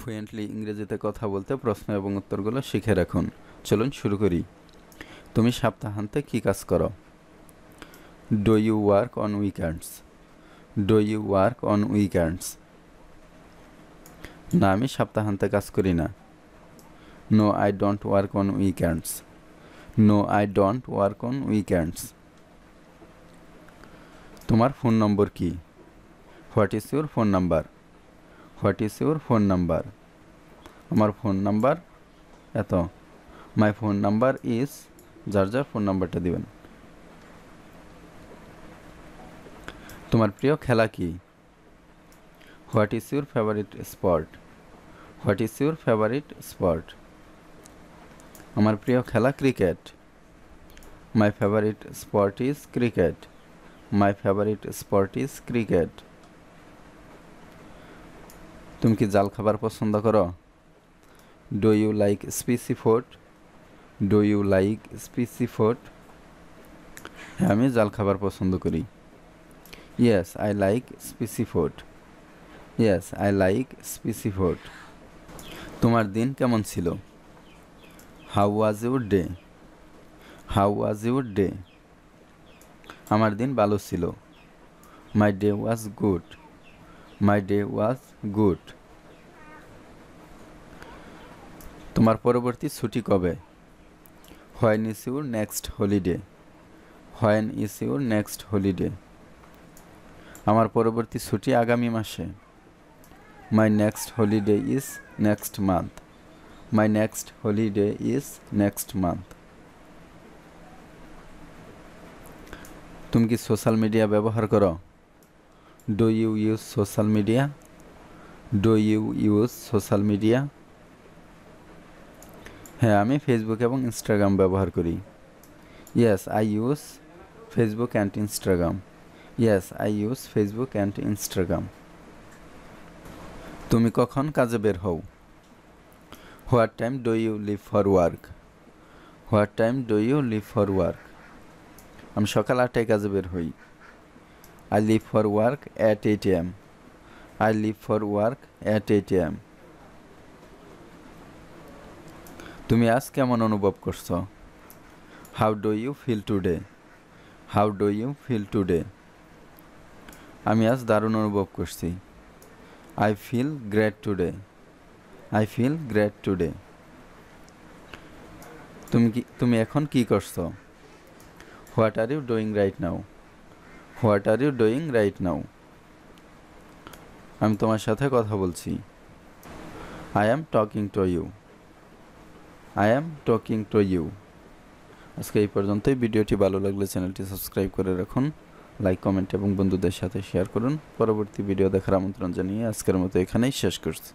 Fluently ইংরেজিতে কথা বলতে প্রশ্ন এবং উত্তরগুলো শিখে রাখুন। চলুন শুরু করি। তুমি সপ্তাহান্তে কী কাজ করো? Do you work on weekends? Do you work on weekends? না, আমি সপ্তাহান্তে কাজ করি না। No, I don't work on weekends. No, I don't work on weekends. তোমার ফোন নম্বর কি? What is your phone number? What is your phone number? আমার phone number এত। মাই ফোন নাম্বার ইজ, যার যার ফোন নাম্বারটা দিবেন। তোমার প্রিয় খেলা কি? What is your favourite sport? What is your favourite sport? আমার প্রিয় খেলা cricket. My favourite sport is cricket. My favourite sport is cricket. তুমি কি জাল খাবার পছন্দ করো? Do you like spicy food? Do you like spicy food? হ্যাঁ, আমি জাল খাবার পছন্দ করি। Yes, I like spicy food. Yes, I like spicy food. তোমার দিন কেমন ছিল? How was your day? How was your day? আমার দিন ভালো ছিল। My day was good. My day was good. তোমার পরবর্তী ছুটি কবে? When is your next holiday? When is your next holiday? আমার পরবর্তী ছুটি আগামী মাসে। My next holiday is next month. My next holiday is next month. তুমি কি সোশ্যাল মিডিয়া ব্যবহার করো? Do you use social media? Do you use social media? হ্যাঁ, আমি ফেসবুক এবং ইনস্টাগ্রাম ব্যবহার করি। Yes, I use Facebook and Instagram. Yes, I use Facebook and Instagram. তুমি কখন কাজে বের হও? What time do you leave for work? What time do you leave for work? আমি সকাল 8টায় কাজে বের হই। I leave for work at 8 AM। I leave for work at 8 AM। তুমি আজ কেমন অনুভব করছো? How do you feel today? How do you feel today? আমি আজ দারুণ অনুভব করছি। I feel great today. I feel great today. তুমি এখন কি করছো? What are you doing right now? What are you doing right now? আমি তোমার সাথে কথা বলছি। I am talking to you. I am talking to you. আজকে এই পর্যন্তই। ভিডিওটি ভালো লাগলে চ্যানেলটি সাবস্ক্রাইব করে রাখুন, লাইক, কমেন্ট এবং বন্ধুদের সাথে শেয়ার করুন। পরবর্তী ভিডিও দেখার আমন্ত্রণ জানিয়ে আজকের মতো এখানেই শেষ করছি।